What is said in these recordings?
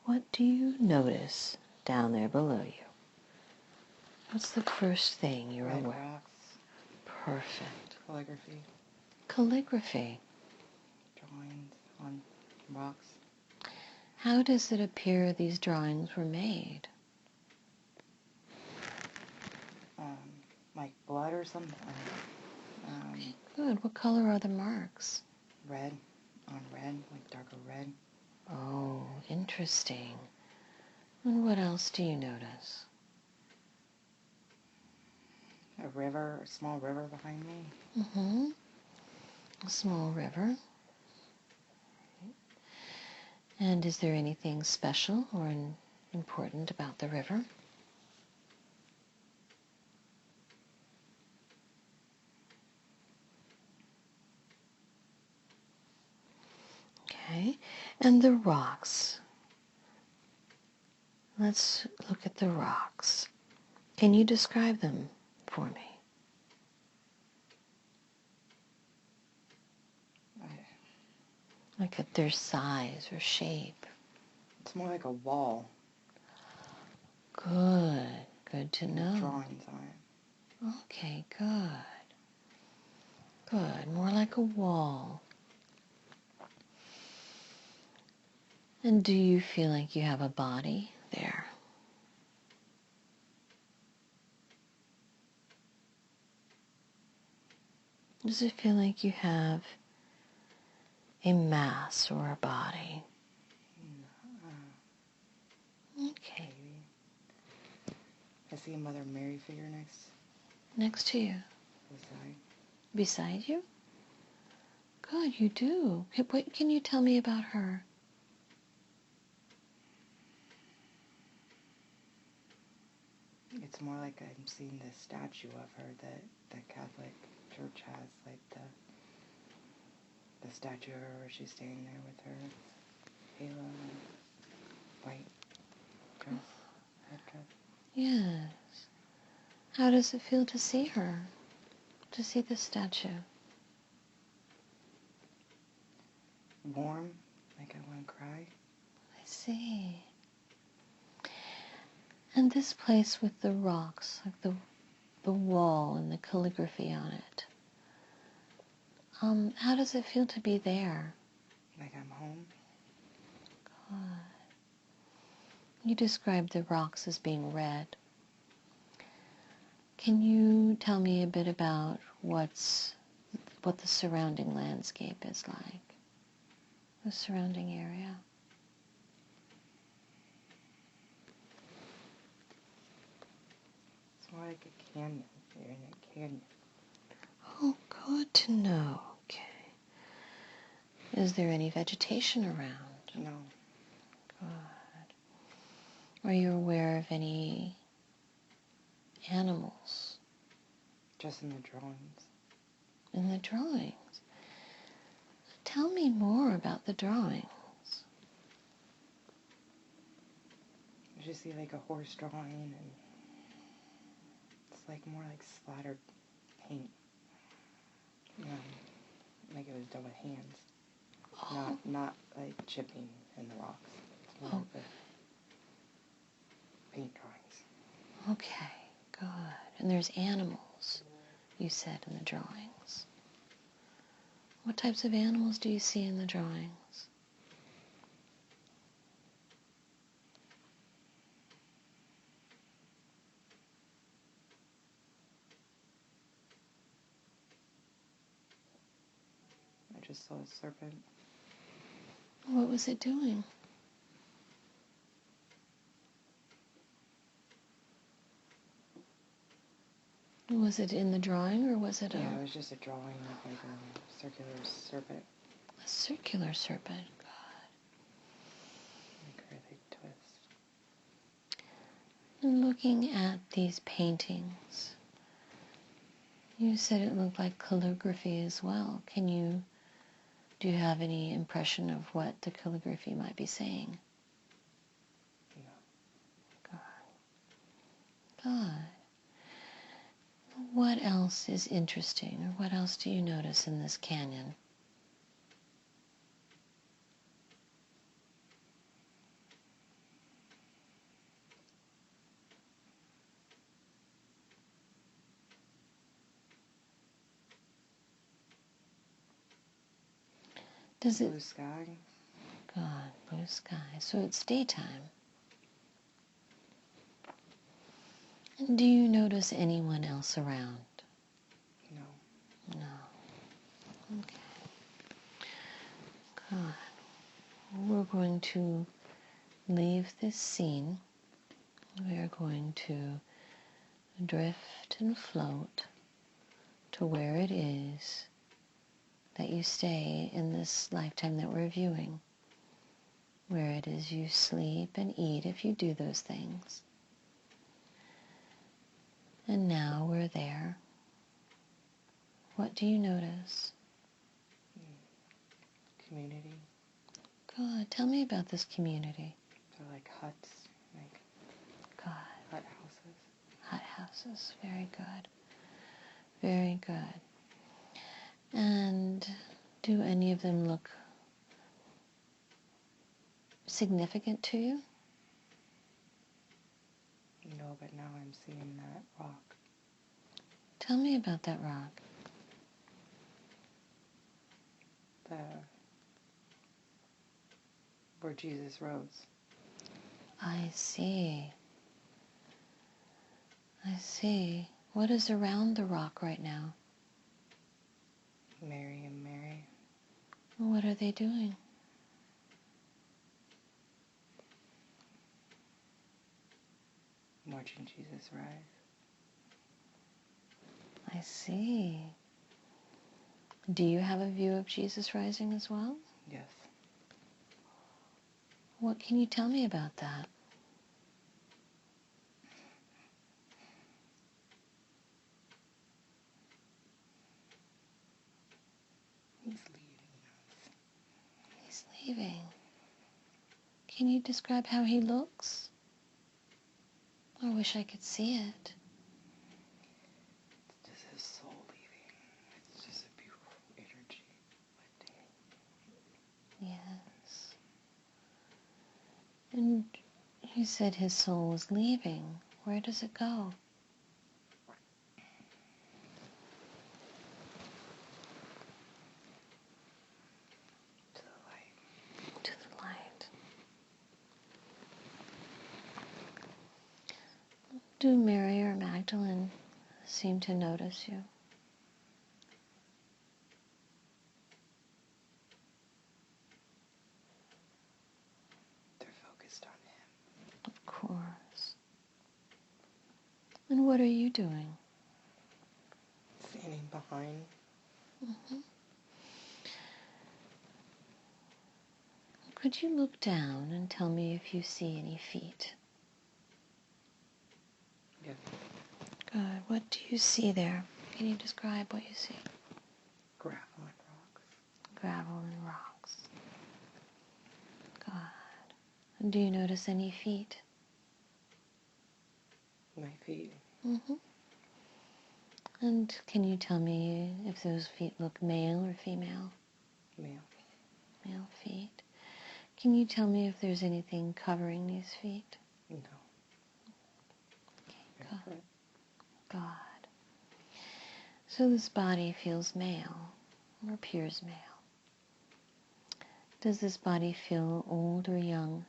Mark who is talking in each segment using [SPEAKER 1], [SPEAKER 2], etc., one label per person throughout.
[SPEAKER 1] What do you notice down there below you? What's the first thing you're
[SPEAKER 2] Red
[SPEAKER 1] aware?
[SPEAKER 2] rocks.
[SPEAKER 1] Perfect.
[SPEAKER 2] Calligraphy.
[SPEAKER 1] Calligraphy.
[SPEAKER 2] Drawings on rocks.
[SPEAKER 1] How does it appear these drawings were made?
[SPEAKER 2] Like blood or something.
[SPEAKER 1] Okay, good. What color are the marks?
[SPEAKER 2] Red on red, like darker red.
[SPEAKER 1] Oh, interesting. And what else do you notice?
[SPEAKER 2] A river, a small river behind me.
[SPEAKER 1] Mm-hmm. A small river. And is there anything special or important about the river? Okay. And the rocks. Let's look at the rocks. Can you describe them for me? Like at their size or shape.
[SPEAKER 2] It's more like a wall.
[SPEAKER 1] Good. Good to know.
[SPEAKER 2] Drawings on it.
[SPEAKER 1] Okay, good. Good. More like a wall. And do you feel like you have a body there? Does it feel like you have a mass or a body? Okay.
[SPEAKER 2] Maybe. I see a Mother Mary figure
[SPEAKER 1] Next to you?
[SPEAKER 2] beside.
[SPEAKER 1] Beside you? Good, you do. What can you tell me about her?
[SPEAKER 2] It's more like I'm seeing the statue of her that the Catholic Church has, like the statue of her where she's standing there with her halo and white dress, headdress.
[SPEAKER 1] Yes. How does it feel to see her? To see the statue?
[SPEAKER 2] Warm, like I want to cry.
[SPEAKER 1] I see. And this place with the rocks, like the wall and the calligraphy on it, how does it feel to be there?
[SPEAKER 2] Like I'm home.
[SPEAKER 1] Good. You described the rocks as being red. Can you tell me a bit about what the surrounding landscape is like? The surrounding area?
[SPEAKER 2] It's more like a canyon. You're in a canyon.
[SPEAKER 1] Oh, good to know. Okay. Is there any vegetation around?
[SPEAKER 2] No.
[SPEAKER 1] Good. Are you aware of any animals?
[SPEAKER 2] Just in the drawings.
[SPEAKER 1] In the drawings? Tell me more about the drawings.
[SPEAKER 2] I just see like a horse drawing, and it's like more like splattered paint. Like it was done with hands.
[SPEAKER 1] Oh.
[SPEAKER 2] Not like chipping in the rocks. It's more of the paint drawings.
[SPEAKER 1] Okay, good. And there's animals, you said, in the drawings. What types of animals do you see in the drawings?
[SPEAKER 2] I just saw a serpent.
[SPEAKER 1] What was it doing? Was it in the drawing, or was it
[SPEAKER 2] Yeah, it was just a drawing of like a circular serpent.
[SPEAKER 1] a circular serpent? God.
[SPEAKER 2] Like really twist.
[SPEAKER 1] And looking at these paintings, you said it looked like calligraphy as well. Do you have any impression of what the calligraphy might be saying?
[SPEAKER 2] No.
[SPEAKER 1] Good. Good. What else is interesting, or what else do you notice in this canyon? Does it?
[SPEAKER 2] Blue sky.
[SPEAKER 1] God, blue sky. So it's daytime. And do you notice anyone else around?
[SPEAKER 2] No.
[SPEAKER 1] No. Okay. God. We're going to leave this scene. We are going to drift and float to where it is that you stay in this lifetime that we're viewing, where it is you sleep and eat if you do those things. And now we're there. What do you notice?
[SPEAKER 2] Community.
[SPEAKER 1] Good. Tell me about this community.
[SPEAKER 2] They're like huts, like
[SPEAKER 1] God.
[SPEAKER 2] hut houses.
[SPEAKER 1] Hot houses. Very good. Very good. And do any of them look significant to you?
[SPEAKER 2] No, but now I'm seeing that rock.
[SPEAKER 1] Tell me about that rock.
[SPEAKER 2] Where Jesus rose.
[SPEAKER 1] I see. I see. What is around the rock right now?
[SPEAKER 2] Mary and Mary.
[SPEAKER 1] What are they doing?
[SPEAKER 2] Watching Jesus rise.
[SPEAKER 1] I see. Do you have a view of Jesus rising as well?
[SPEAKER 2] Yes.
[SPEAKER 1] What can you tell me about that?
[SPEAKER 2] He's leaving us.
[SPEAKER 1] He's leaving. Can you describe how he looks? I wish I could see it.
[SPEAKER 2] It's just his soul leaving. It's just a beautiful energy.
[SPEAKER 1] Yes. And you said his soul was leaving. Where does it go?
[SPEAKER 2] To the light.
[SPEAKER 1] To the light. Do Mary or Magdalene seem to notice you?
[SPEAKER 2] They're focused on him.
[SPEAKER 1] Of course. And what are you doing?
[SPEAKER 2] Standing behind.
[SPEAKER 1] Mm-hmm. Could you look down and tell me if you see any feet?
[SPEAKER 2] Yes.
[SPEAKER 1] Good. What do you see there? Can you describe what you see?
[SPEAKER 2] Gravel and rocks.
[SPEAKER 1] Gravel and rocks. Good. And do you notice any feet?
[SPEAKER 2] My feet.
[SPEAKER 1] Mm-hmm. And can you tell me if those feet look male or female?
[SPEAKER 2] Male.
[SPEAKER 1] Male feet. Can you tell me if there's anything covering these feet?
[SPEAKER 2] No.
[SPEAKER 1] Okay, good. God. So this body feels male or appears male. Does this body feel old or young?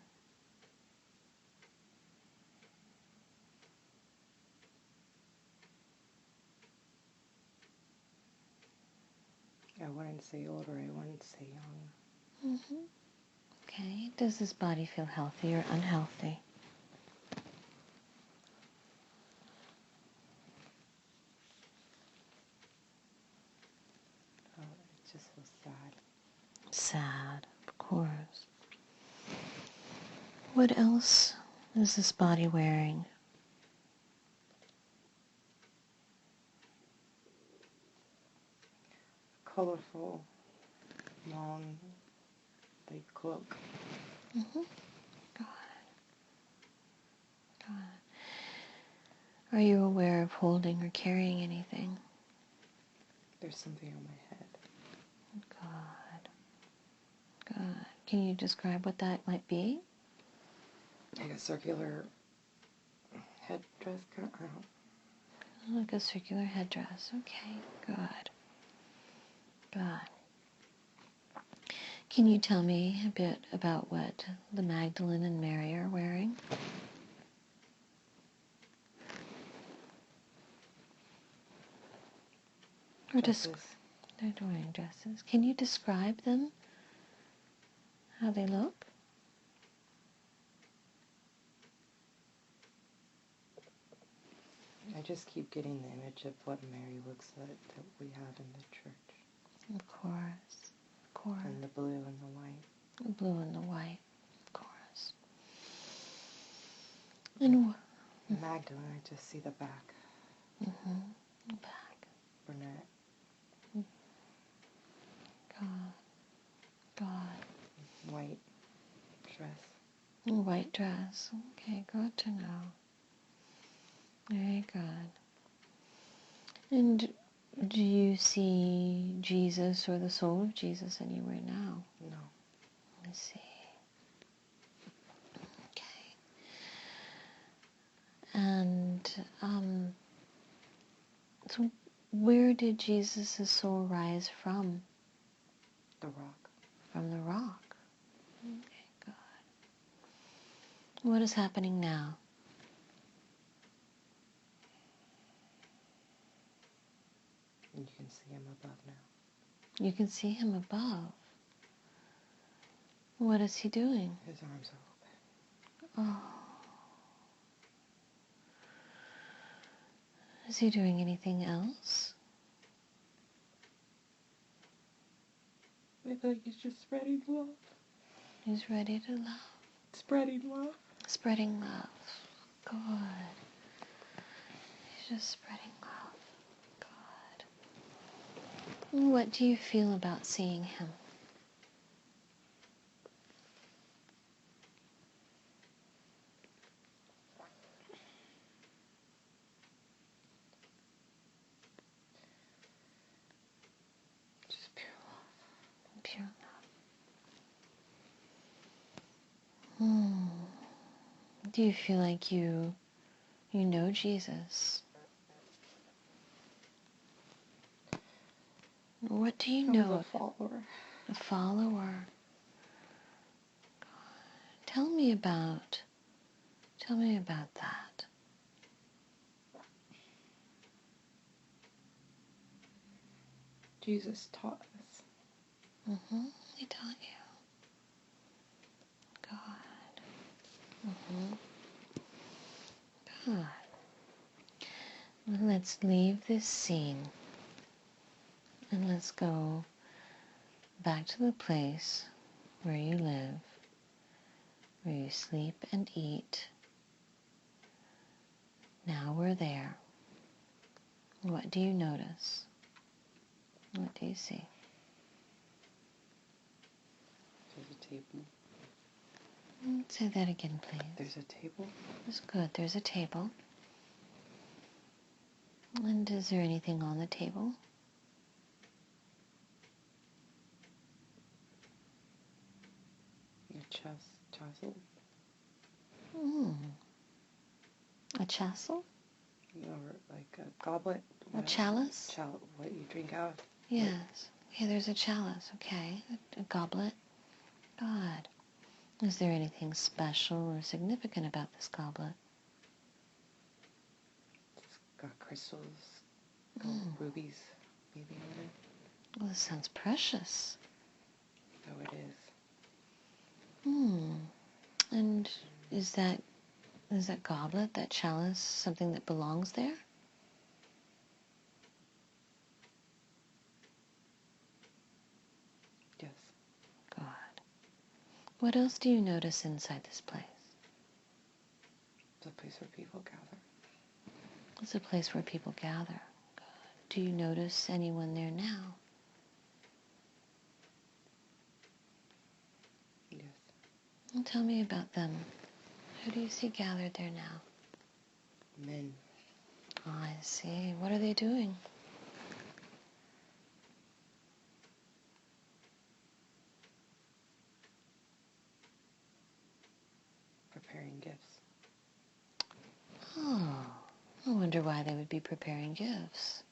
[SPEAKER 2] I wouldn't say older, I wouldn't say young.
[SPEAKER 1] Mm-hmm. Okay. Does this body feel healthy or unhealthy?
[SPEAKER 2] Oh, it just feels sad.
[SPEAKER 1] Sad, of course. What else is this body wearing?
[SPEAKER 2] Colorful, long, like cloak.
[SPEAKER 1] Mm-hmm. God. God. Are you aware of holding or carrying anything?
[SPEAKER 2] There's something on my head.
[SPEAKER 1] God. God. Can you describe what that might be?
[SPEAKER 2] Like a circular headdress.
[SPEAKER 1] Like a circular headdress. Okay. Good. Good. Can you tell me a bit about what the Magdalene and Mary are wearing? Or
[SPEAKER 2] Dresses.
[SPEAKER 1] They're wearing dresses. Can you describe them? How they look?
[SPEAKER 2] I just keep getting the image of what Mary looks like that we have in the church.
[SPEAKER 1] Of course. Of course.
[SPEAKER 2] And the blue and the white.
[SPEAKER 1] The blue and the white. Of course. And
[SPEAKER 2] Magdalene, I just see the back.
[SPEAKER 1] The back.
[SPEAKER 2] Brunette.
[SPEAKER 1] God.
[SPEAKER 2] White dress.
[SPEAKER 1] White dress. Okay, good to know. Very good. And do you see Jesus or the soul of Jesus anywhere now?
[SPEAKER 2] No.
[SPEAKER 1] I see. Okay. And so where did Jesus' soul rise from?
[SPEAKER 2] The rock.
[SPEAKER 1] From the rock. Okay, good. What is happening now?
[SPEAKER 2] And you can see him above now.
[SPEAKER 1] You can see him above. What is he doing?
[SPEAKER 2] His arms are open.
[SPEAKER 1] Oh. Is he doing anything else?
[SPEAKER 2] I feel like he's just spreading love.
[SPEAKER 1] He's ready to love.
[SPEAKER 2] Spreading love.
[SPEAKER 1] Spreading love. Good. He's just spreading love. Good. What do you feel about seeing him?
[SPEAKER 2] Just pure love.
[SPEAKER 1] Pure love. Do you feel like you know Jesus? What do you know?
[SPEAKER 2] I was a follower.
[SPEAKER 1] A follower. Tell me about that.
[SPEAKER 2] Jesus taught us.
[SPEAKER 1] He taught you. God. Good. Well, let's leave this scene and let's go back to the place where you live, where you sleep and eat. Now we're there. What do you notice? What do you see?
[SPEAKER 2] There's a table.
[SPEAKER 1] Say that again, please.
[SPEAKER 2] There's a table.
[SPEAKER 1] That's good. There's a table. And is there anything on the table?
[SPEAKER 2] A chasel.
[SPEAKER 1] A chasel?
[SPEAKER 2] Or like a goblet.
[SPEAKER 1] A chalice?
[SPEAKER 2] What you drink out of.
[SPEAKER 1] Yes. Yeah, there's a chalice. Okay. A goblet. Good. Is there anything special or significant about this goblet?
[SPEAKER 2] It's got crystals, rubies, maybe on it.
[SPEAKER 1] Well, this sounds precious.
[SPEAKER 2] Oh, it is.
[SPEAKER 1] And is that goblet, that chalice, something that belongs there?
[SPEAKER 2] Yes.
[SPEAKER 1] Good. What else do you notice inside this place?
[SPEAKER 2] It's a place where people gather.
[SPEAKER 1] It's a place where people gather. Good. Do you notice anyone there now?
[SPEAKER 2] Yes.
[SPEAKER 1] Well, tell me about them. Who do you see gathered there now?
[SPEAKER 2] Men.
[SPEAKER 1] Oh, I see. What are they doing?
[SPEAKER 2] Preparing gifts.
[SPEAKER 1] Oh, I wonder why they would be preparing gifts.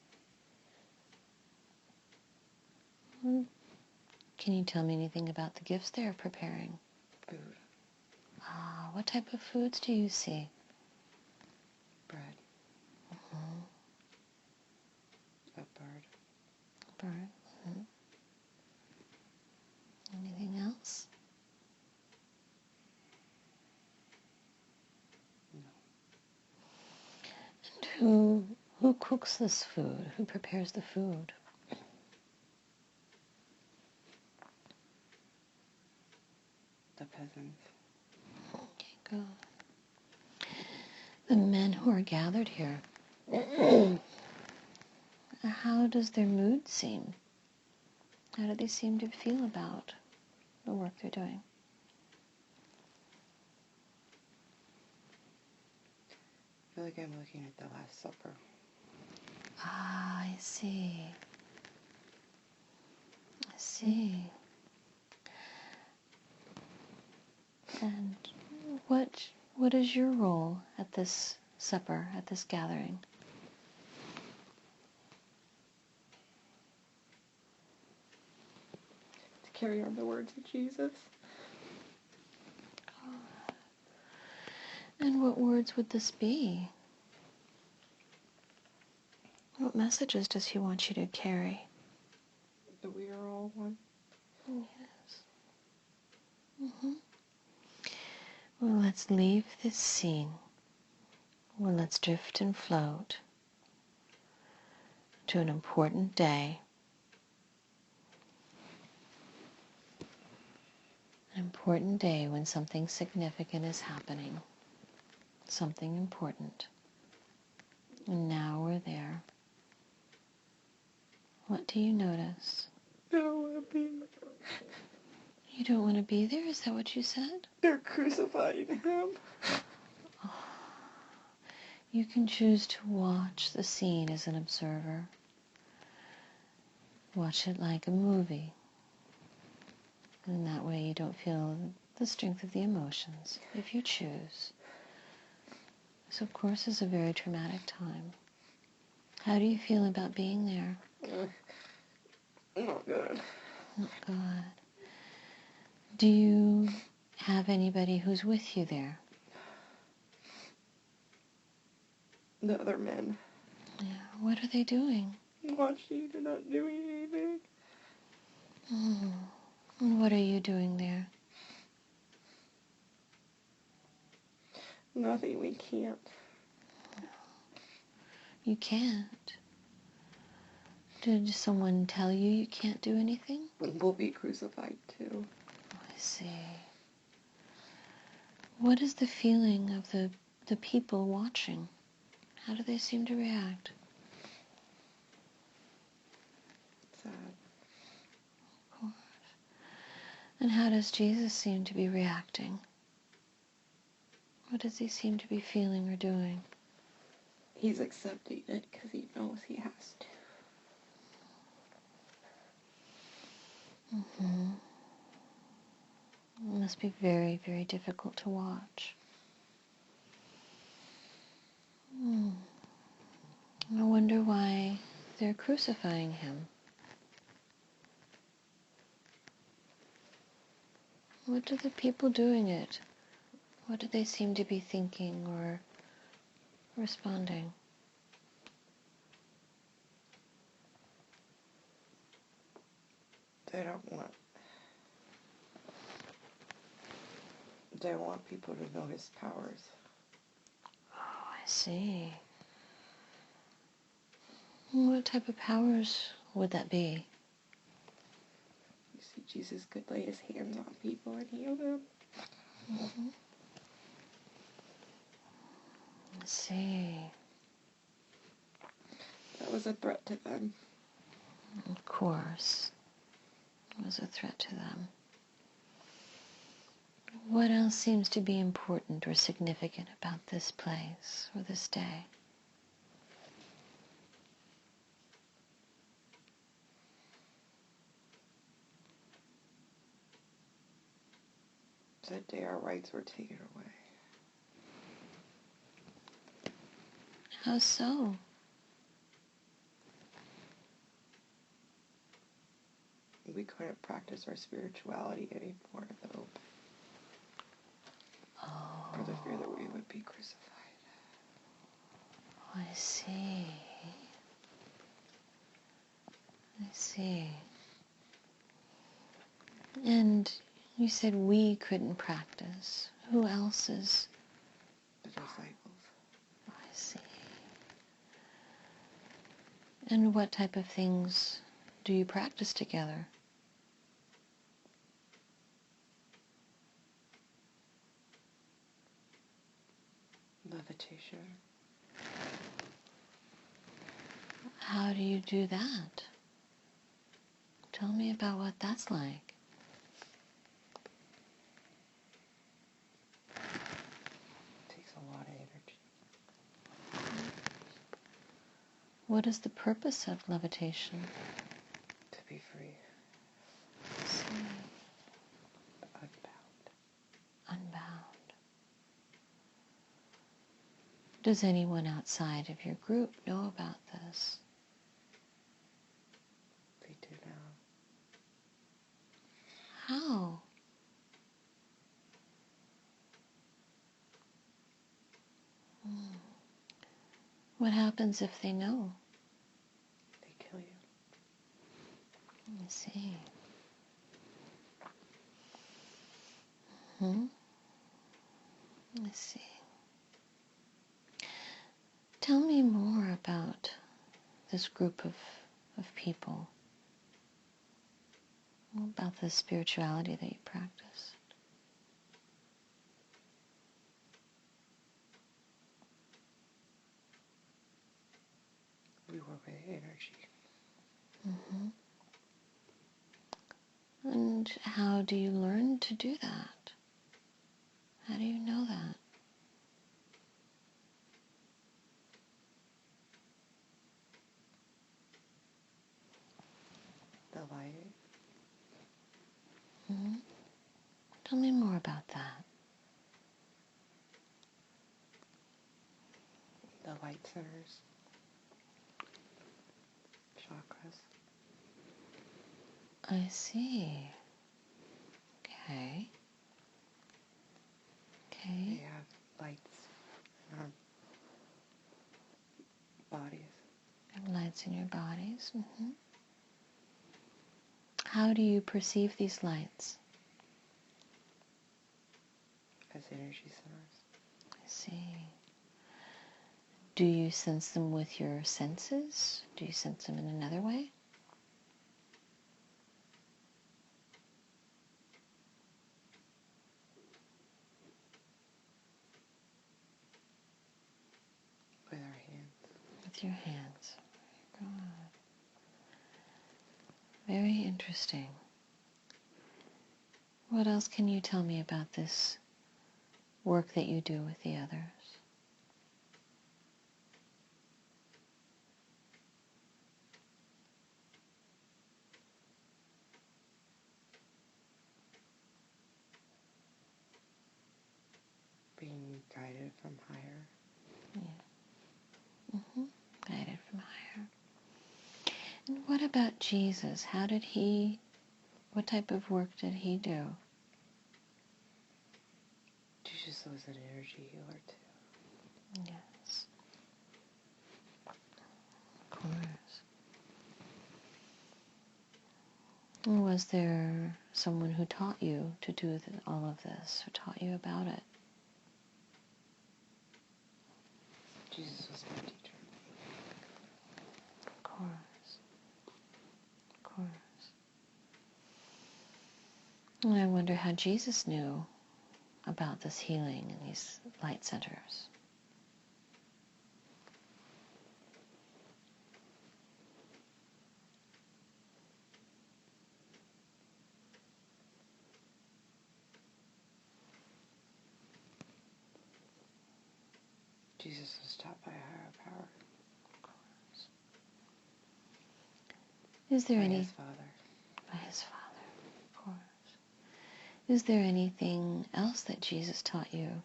[SPEAKER 1] Can Can you tell me anything about the gifts they're preparing?
[SPEAKER 2] Food.
[SPEAKER 1] Ah, what type of foods do you see?
[SPEAKER 2] Bread.
[SPEAKER 1] Mm-hmm.
[SPEAKER 2] A bird.
[SPEAKER 1] Bird. Mm-hmm. Anything else?
[SPEAKER 2] No.
[SPEAKER 1] And who cooks this food? Who prepares the food?
[SPEAKER 2] The peasants.
[SPEAKER 1] Okay, good. The men who are gathered here, how does their mood seem? How do they seem to feel about the work they're doing?
[SPEAKER 2] I feel like I'm looking at the Last Supper.
[SPEAKER 1] Ah, I see. I see. And what is your role at this supper, at this gathering?
[SPEAKER 2] To carry on the words of Jesus.
[SPEAKER 1] And what words would this be? What messages does he want you to carry?
[SPEAKER 2] That we are all one.
[SPEAKER 1] Yes. Mm-hmm. Well, let's leave this scene. Well, let's drift and float to an important day. An important day when something significant is happening. Something important. And now we're there. What do you notice?
[SPEAKER 2] I don't want to be.
[SPEAKER 1] You don't want to be there? Is that what you said?
[SPEAKER 2] They're crucifying him.
[SPEAKER 1] You can choose to watch the scene as an observer. Watch it like a movie. And that way you don't feel the strength of the emotions, if you choose. This, of course, is a very traumatic time. How do you feel about being there?
[SPEAKER 2] Not good.
[SPEAKER 1] Not good. Do you have anybody who's with you there?
[SPEAKER 2] The other men.
[SPEAKER 1] Yeah. What are they doing?
[SPEAKER 2] Watching and not doing anything.
[SPEAKER 1] And what are you doing there?
[SPEAKER 2] Nothing, we can't.
[SPEAKER 1] You can't. Did someone tell you you can't do anything?
[SPEAKER 2] We'll be crucified too.
[SPEAKER 1] I see. What is the feeling of the people watching? How do they seem to react?
[SPEAKER 2] Sad.
[SPEAKER 1] Of course. And how does Jesus seem to be reacting? What does he seem to be feeling or doing?
[SPEAKER 2] He's accepting it because he knows he has to.
[SPEAKER 1] Mm-hmm. It must be very, very difficult to watch. I wonder why they're crucifying him. What do the people doing it? What do they seem to be thinking or responding?
[SPEAKER 2] They don't want. They want people to know his powers.
[SPEAKER 1] Oh, I see. What type of powers would that be?
[SPEAKER 2] You see, Jesus could lay his hands on people and heal them.
[SPEAKER 1] Mm-hmm. I see.
[SPEAKER 2] That was a threat to them.
[SPEAKER 1] Of course. It was a threat to them. What else seems to be important or significant about this place or this day?
[SPEAKER 2] That day our rights were taken away.
[SPEAKER 1] How so?
[SPEAKER 2] we couldn't practice our spirituality anymore, though, for the fear that we would be crucified.
[SPEAKER 1] I see. I see. And you said we couldn't practice. Who else is?
[SPEAKER 2] The disciples.
[SPEAKER 1] I see. And what type of things do you practice together?
[SPEAKER 2] Levitation.
[SPEAKER 1] How do you do that? Tell me about what that's like.
[SPEAKER 2] It takes a lot of energy.
[SPEAKER 1] What is the purpose of levitation?
[SPEAKER 2] To be free.
[SPEAKER 1] See.
[SPEAKER 2] Unbound.
[SPEAKER 1] Unbound. Does anyone outside of your group know about this?
[SPEAKER 2] They do now.
[SPEAKER 1] How? What happens if they know?
[SPEAKER 2] They kill you.
[SPEAKER 1] I see. I see. Tell me more about this group of people, about the spirituality that you practice.
[SPEAKER 2] We work with energy.
[SPEAKER 1] And how do you learn to do that? How do you know that?
[SPEAKER 2] The light.
[SPEAKER 1] Tell me more about that.
[SPEAKER 2] The light centers. Chakras.
[SPEAKER 1] I see. Okay.
[SPEAKER 2] They have lights in our bodies.
[SPEAKER 1] And lights in your bodies. How do you perceive these lights?
[SPEAKER 2] As energy centers.
[SPEAKER 1] I see. Do you sense them with your senses? Do you sense them in another way?
[SPEAKER 2] With our hands.
[SPEAKER 1] With your hands. Good. Very interesting. What else can you tell me about this work that you do with the others?
[SPEAKER 2] Being guided from higher.
[SPEAKER 1] Guided from higher. And what about Jesus? What type of work did he do?
[SPEAKER 2] Jesus was an energy healer too.
[SPEAKER 1] Yes. Of course. Was there someone who taught you to do all of this, or taught you about it?
[SPEAKER 2] Jesus was my teacher.
[SPEAKER 1] Of course. Of course. And I wonder how Jesus knew about this healing in these light centers.
[SPEAKER 2] Jesus was taught by a higher power.
[SPEAKER 1] Of course. Is there
[SPEAKER 2] by
[SPEAKER 1] any...
[SPEAKER 2] his Father.
[SPEAKER 1] By his Father, of course. Is there anything else that Jesus taught you?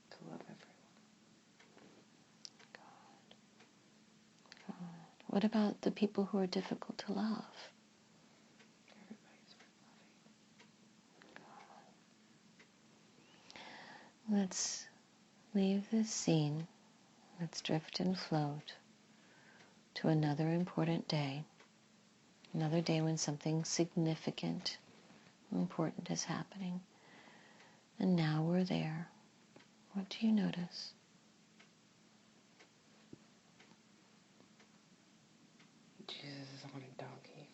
[SPEAKER 2] To love everyone.
[SPEAKER 1] God. What about the people who are difficult to love?
[SPEAKER 2] Everybody's worth loving.
[SPEAKER 1] Let's leave this scene. Let's drift and float to another important day. Another day when something significant, important is happening. And now we're there. What do you notice?
[SPEAKER 2] Jesus is on a donkey.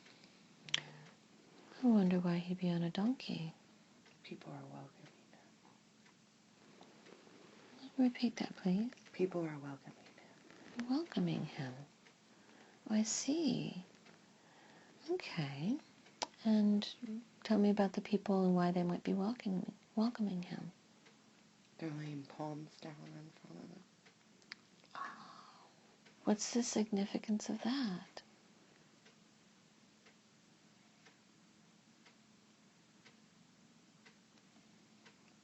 [SPEAKER 1] I wonder why he'd be on a donkey.
[SPEAKER 2] People are welcoming him.
[SPEAKER 1] Repeat that, please.
[SPEAKER 2] People are welcoming him.
[SPEAKER 1] Welcoming him. Oh, I see. Okay. And tell me about the people and why they might be welcoming him.
[SPEAKER 2] They're laying palms down in front of him.
[SPEAKER 1] What's the significance of that?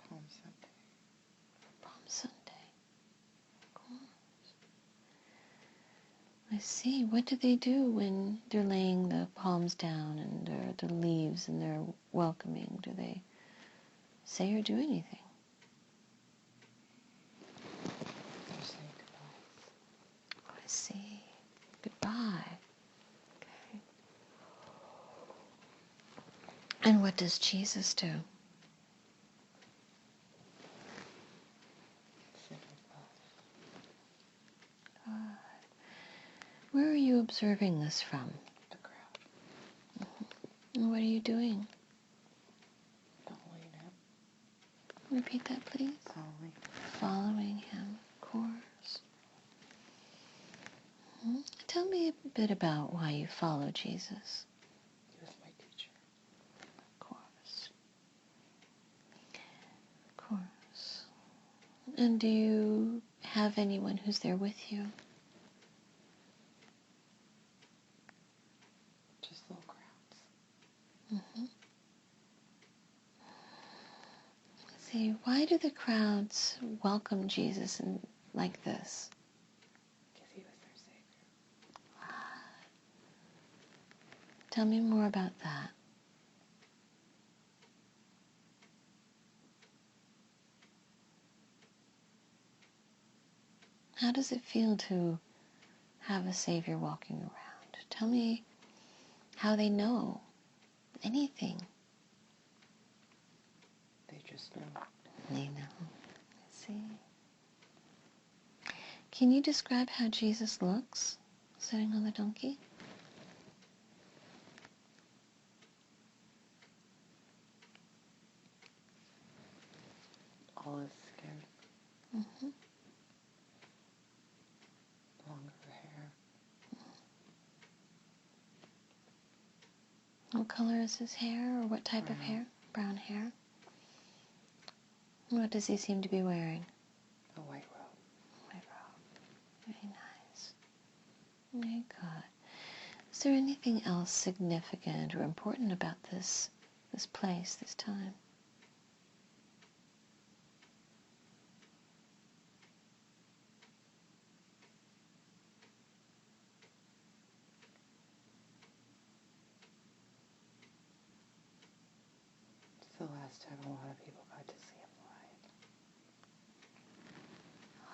[SPEAKER 2] Palm Sunday.
[SPEAKER 1] Palm Sunday. Of course. I see. What do they do when they're laying the palms down and the leaves and they're welcoming? Do they say or do anything?
[SPEAKER 2] They're saying goodbyes.
[SPEAKER 1] Oh, I see. Goodbye. Okay. And what does Jesus do?
[SPEAKER 2] Sit with love.
[SPEAKER 1] Where are you observing this from?
[SPEAKER 2] The crowd.
[SPEAKER 1] And what are you doing?
[SPEAKER 2] Following him.
[SPEAKER 1] Repeat that, please. Following him, of course. Tell me a bit about why you follow Jesus.
[SPEAKER 2] He was my teacher.
[SPEAKER 1] Of course. Of course. And do you have anyone who's there with you?
[SPEAKER 2] Just little crowds.
[SPEAKER 1] Let's see, why do the crowds welcome Jesus like this?
[SPEAKER 2] Because he was their Savior.
[SPEAKER 1] Tell me more about that. How does it feel to have a Savior walking around? Tell me how they know anything.
[SPEAKER 2] They just know.
[SPEAKER 1] They know. I see. Can you describe how Jesus looks sitting on the donkey?
[SPEAKER 2] Olive skin.
[SPEAKER 1] Mm-hmm.
[SPEAKER 2] Longer hair.
[SPEAKER 1] What color is his hair, or what type of hair? Brown hair. What does he seem to be wearing?
[SPEAKER 2] A white robe.
[SPEAKER 1] White robe. Very nice. Very good. Is there anything else significant or important about this place, this time?
[SPEAKER 2] It's the last time a lot of people got to see him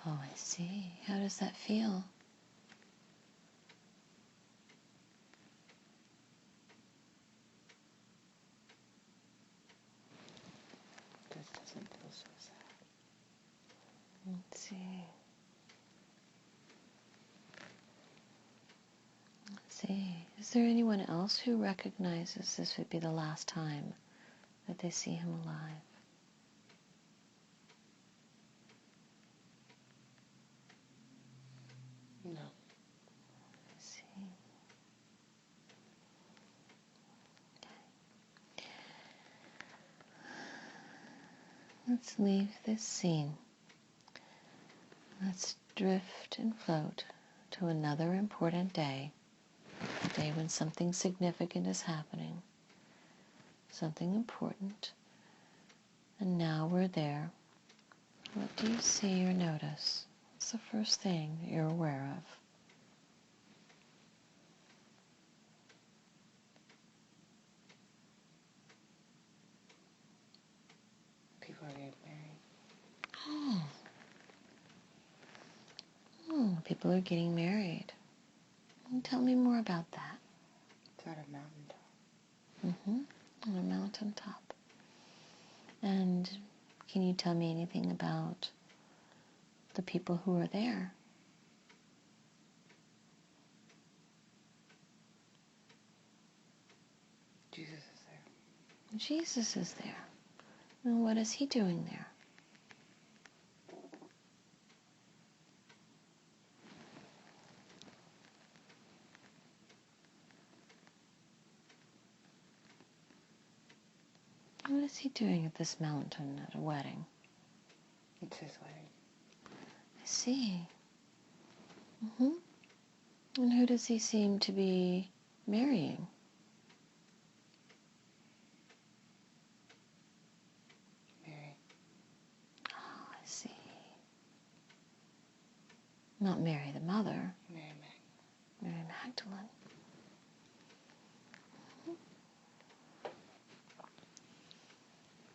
[SPEAKER 2] live.
[SPEAKER 1] Oh, I see. How does that feel?
[SPEAKER 2] This doesn't feel so sad.
[SPEAKER 1] Let's see. Let's see. Is there anyone else who recognizes this would be the last time that they see him alive?
[SPEAKER 2] No.
[SPEAKER 1] I see. Okay. Let's leave this scene. Let's drift and float to another important day. A day when something significant is happening. Something important. And now we're there. What do you see or notice? What's the first thing that you're aware of? people are getting married. Tell me more about that.
[SPEAKER 2] It's at a mountaintop.
[SPEAKER 1] On a mountaintop. And can you tell me anything about the people who are there?
[SPEAKER 2] Jesus is there.
[SPEAKER 1] Jesus is there. And what is he doing there? What is he doing at this mountain at a wedding?
[SPEAKER 2] It's his wedding.
[SPEAKER 1] I see. And who does he seem to be marrying?
[SPEAKER 2] Mary.
[SPEAKER 1] Oh, I see. Not Mary the mother.
[SPEAKER 2] Mary Magdalene.
[SPEAKER 1] Mary Magdalene.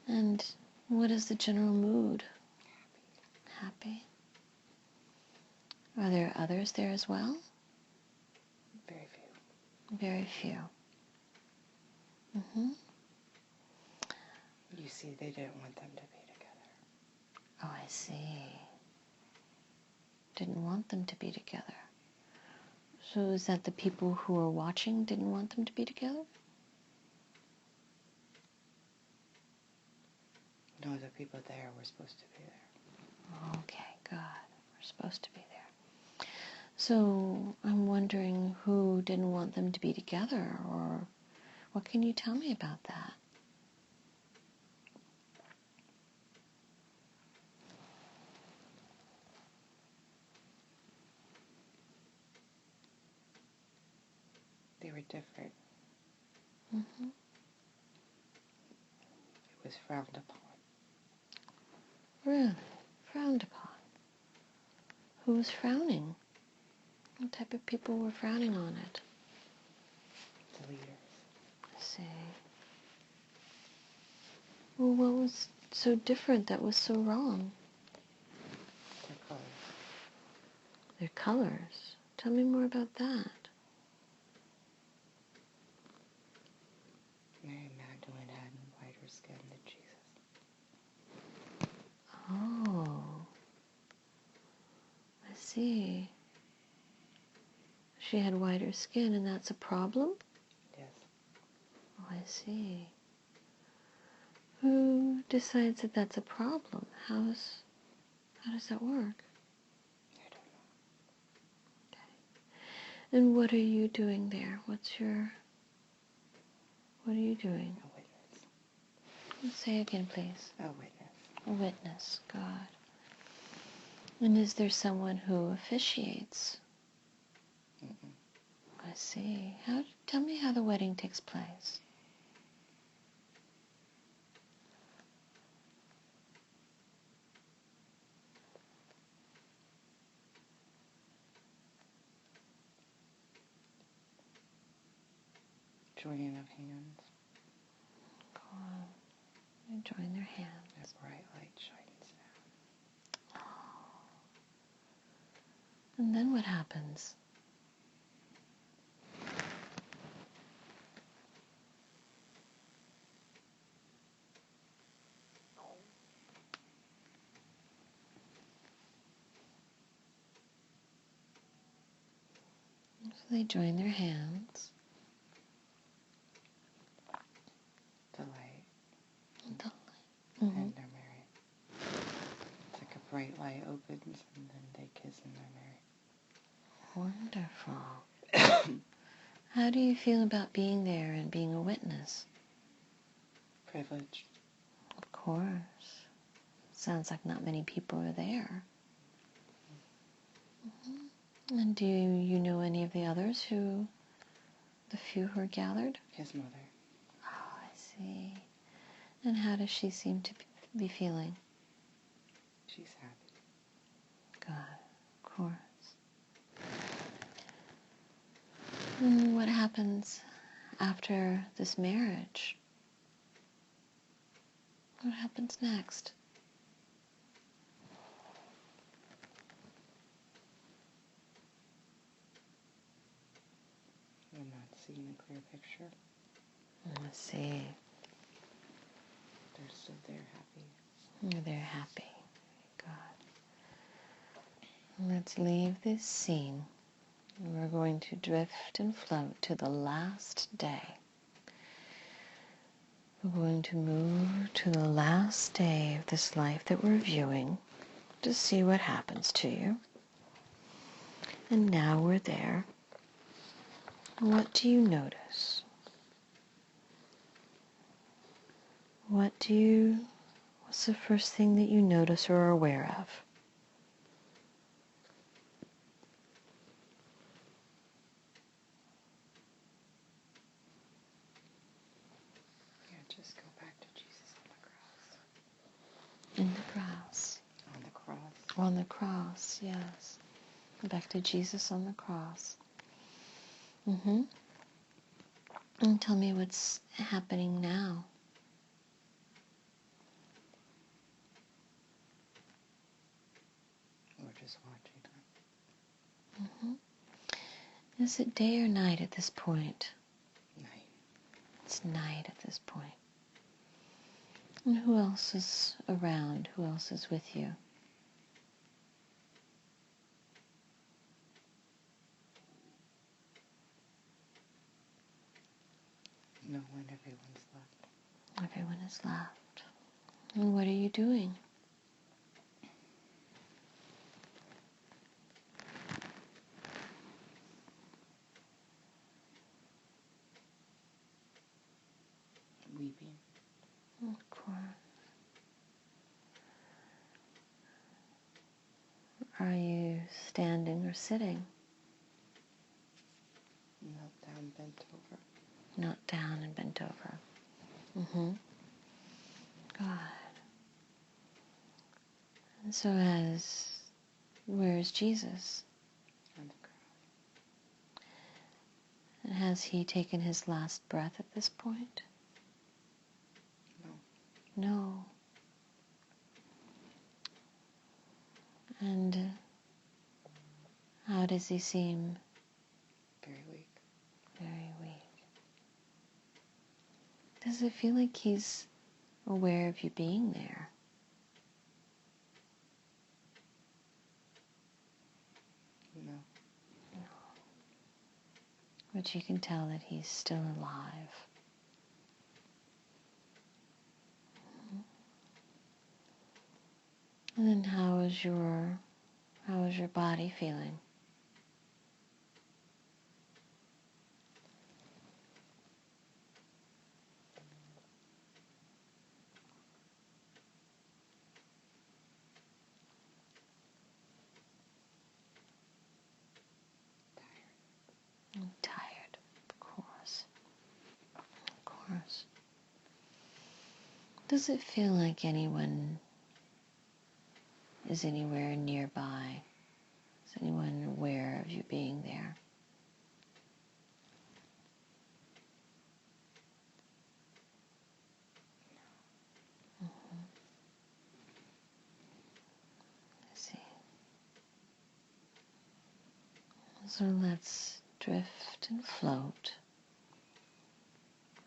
[SPEAKER 1] And what is the general mood? Happy. Are there others there as well?
[SPEAKER 2] Very few.
[SPEAKER 1] Very few.
[SPEAKER 2] You see, they didn't want them to be together.
[SPEAKER 1] Oh, I see. Didn't want them to be together. So is that the people who were watching didn't want them to be together?
[SPEAKER 2] No, the people there were supposed to be there.
[SPEAKER 1] Okay, good. We're supposed to be there. So I'm wondering who didn't want them to be together, or what can you tell me about that?
[SPEAKER 2] They were different.
[SPEAKER 1] Mm-hmm.
[SPEAKER 2] It was frowned upon.
[SPEAKER 1] Really? Frowned upon? Who was frowning? What type of people were frowning on it?
[SPEAKER 2] The leaders.
[SPEAKER 1] I see. Well, what was so different that was so wrong?
[SPEAKER 2] Their colors.
[SPEAKER 1] Their colors. Tell me more about that.
[SPEAKER 2] Mary Magdalene had whiter skin than Jesus.
[SPEAKER 1] Oh, I see. She had whiter skin, and that's a problem?
[SPEAKER 2] Yes.
[SPEAKER 1] Oh, I see. Who decides that that's a problem? How does that work?
[SPEAKER 2] I don't know.
[SPEAKER 1] Okay. And what are you doing there? What are you doing?
[SPEAKER 2] A witness.
[SPEAKER 1] Say again, please.
[SPEAKER 2] A witness.
[SPEAKER 1] A witness, God. And is there someone who officiates?
[SPEAKER 2] Mm-mm.
[SPEAKER 1] I see. Tell me how the wedding takes place.
[SPEAKER 2] Joining of hands.
[SPEAKER 1] God. They join their hands.
[SPEAKER 2] A bright light shines down.
[SPEAKER 1] And then what happens? So they join their hands.
[SPEAKER 2] The light.
[SPEAKER 1] Mm-hmm.
[SPEAKER 2] And they're married. It's like a bright light opens and then they kiss and they're married.
[SPEAKER 1] Wonderful. How do you feel about being there and being a witness?
[SPEAKER 2] Privileged.
[SPEAKER 1] Of course. Sounds like not many people are there. And do you know any of the others the few who are gathered?
[SPEAKER 2] His mother.
[SPEAKER 1] Oh, I see. And how does she seem to be feeling?
[SPEAKER 2] She's happy.
[SPEAKER 1] Good, of course. And what happens after this marriage? What happens next?
[SPEAKER 2] sure.
[SPEAKER 1] Let's see.
[SPEAKER 2] They're still there, happy.
[SPEAKER 1] They're happy. Good. Let's leave this scene. We're going to drift and float to the last day. We're going to move to the last day of this life that we're viewing to see what happens to you. And now we're there. What do you notice? What's the first thing that you notice or are aware of?
[SPEAKER 2] Yeah, just go back to Jesus on the cross.
[SPEAKER 1] In the cross.
[SPEAKER 2] On the cross.
[SPEAKER 1] On the cross, yes. Back to Jesus on the cross. And tell me what's happening now.
[SPEAKER 2] We're just watching them.
[SPEAKER 1] Is it day or night at this point?
[SPEAKER 2] Night.
[SPEAKER 1] It's night at this point. And who else is around? Who else is with you?
[SPEAKER 2] No one, everyone's left.
[SPEAKER 1] Everyone is left. And what are you doing?
[SPEAKER 2] Weeping.
[SPEAKER 1] Of course. Are you standing or sitting?
[SPEAKER 2] Knelt down, bent over.
[SPEAKER 1] Not down and bent over. Good. And so where's Jesus?
[SPEAKER 2] On the cross.
[SPEAKER 1] And has he taken his last breath at this point?
[SPEAKER 2] No.
[SPEAKER 1] No. And how does he seem?
[SPEAKER 2] Very weak.
[SPEAKER 1] Very weak. Does it feel like he's aware of you being there?
[SPEAKER 2] No.
[SPEAKER 1] But you can tell that he's still alive. And then how is your body feeling? I'm tired, of course. Of course. Does it feel like anyone is anywhere nearby? Is anyone aware of you being there? I see. So let's drift and float,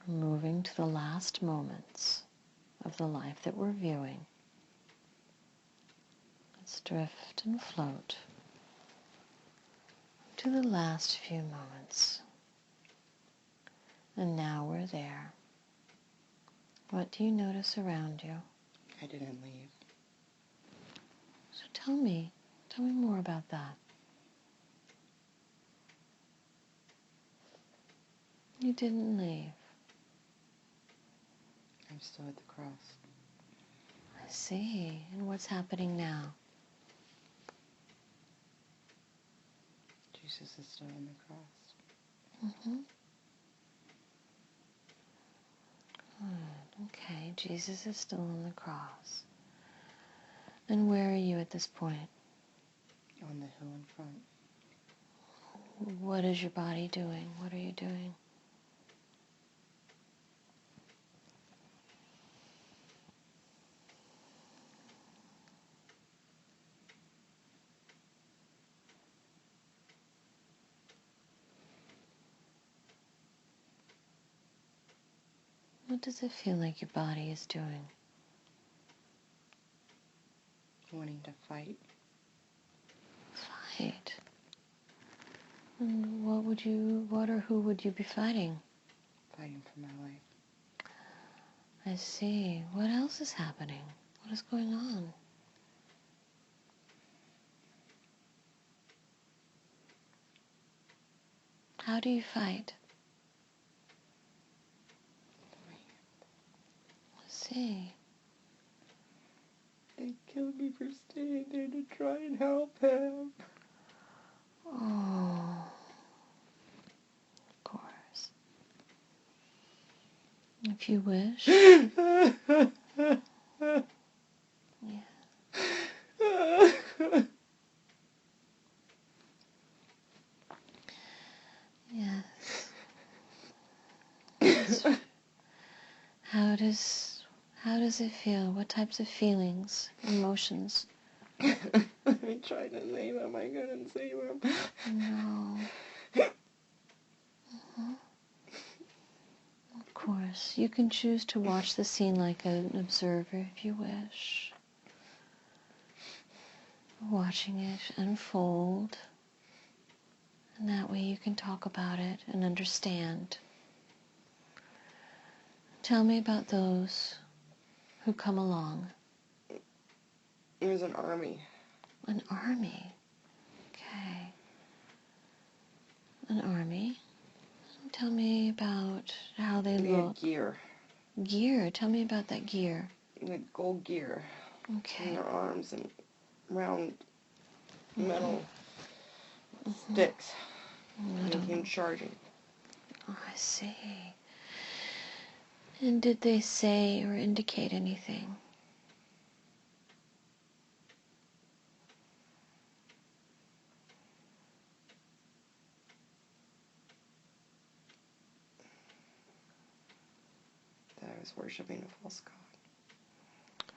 [SPEAKER 1] moving to the last moments of the life that we're viewing. Let's drift and float to the last few moments. And now we're there. What do you notice around you?
[SPEAKER 2] I didn't leave.
[SPEAKER 1] So tell me more about that. You didn't leave.
[SPEAKER 2] I'm still at the cross.
[SPEAKER 1] I see. And what's happening now?
[SPEAKER 2] Jesus is still on the cross.
[SPEAKER 1] Good. Okay, Jesus is still on the cross. And where are you at this point?
[SPEAKER 2] On the hill in front.
[SPEAKER 1] What is your body doing? What are you doing? What does it feel like your body is doing?
[SPEAKER 2] Wanting to fight.
[SPEAKER 1] Fight? And what or who would you be fighting?
[SPEAKER 2] Fighting for my life.
[SPEAKER 1] I see. What else is happening? What is going on? How do you fight? I see.
[SPEAKER 2] They killed me for staying there to try and help him.
[SPEAKER 1] Oh, of course. If you wish. Yeah. Yes. Yes. How does it feel? What types of feelings, emotions?
[SPEAKER 2] I tried to name him. I couldn't save him.
[SPEAKER 1] No. Of course. You can choose to watch the scene like an observer if you wish. Watching it unfold. And that way you can talk about it and understand. Tell me about those who come along.
[SPEAKER 2] It was an army.
[SPEAKER 1] An army. Okay. An army. Tell me about how they
[SPEAKER 2] They
[SPEAKER 1] look.
[SPEAKER 2] had gear.
[SPEAKER 1] Gear. Tell me about that gear.
[SPEAKER 2] Like gold gear.
[SPEAKER 1] Okay.
[SPEAKER 2] In their arms and round metal sticks. And they came charging.
[SPEAKER 1] Oh, I see. And did they say or indicate anything?
[SPEAKER 2] That I was worshipping a false god.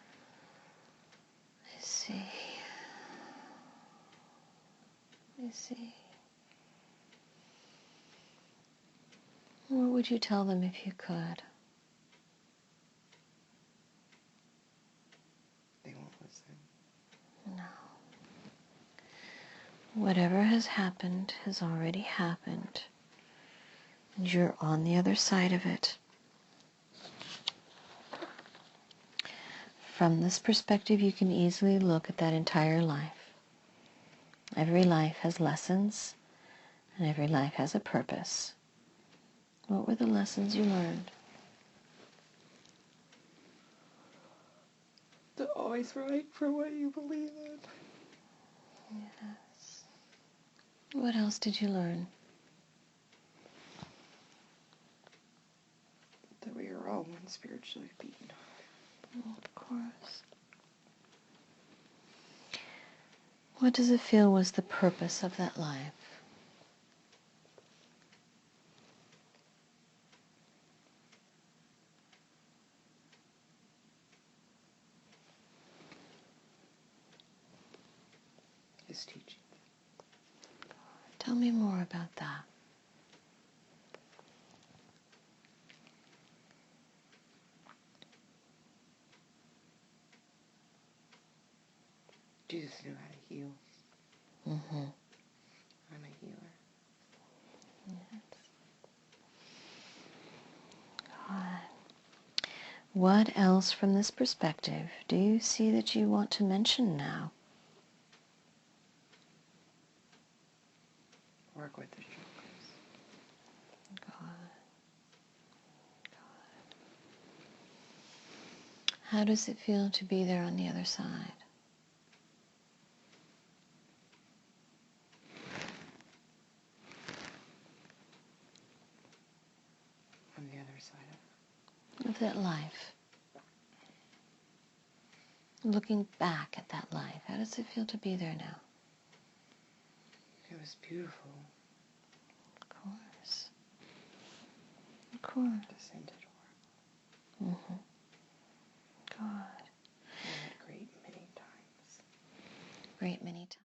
[SPEAKER 1] I see. I see. What would you tell them if you could?
[SPEAKER 2] They won't listen.
[SPEAKER 1] No. Whatever has happened has already happened. And you're on the other side of it. From this perspective, you can easily look at that entire life. Every life has lessons, and every life has a purpose. What were the lessons you learned?
[SPEAKER 2] To always fight for what you believe in.
[SPEAKER 1] Yes. What else did you learn?
[SPEAKER 2] That we are all one spiritually being.
[SPEAKER 1] Of course. What does it feel was the purpose of that life?
[SPEAKER 2] His teaching.
[SPEAKER 1] Tell me more about that.
[SPEAKER 2] Jesus knew how to heal.
[SPEAKER 1] Mm-hmm.
[SPEAKER 2] I'm a healer.
[SPEAKER 1] Yes. God. What else from this perspective do you see that you want to mention now?
[SPEAKER 2] Work with the chakras.
[SPEAKER 1] God. God. How does it feel to be there on the other side?
[SPEAKER 2] On the other side
[SPEAKER 1] Of that life. Looking back at that life, how does it feel to be there now?
[SPEAKER 2] it was beautiful.
[SPEAKER 1] Of course. Of course.
[SPEAKER 2] Descended
[SPEAKER 1] Mm-hmm. God.
[SPEAKER 2] or great many times.
[SPEAKER 1] Great many times.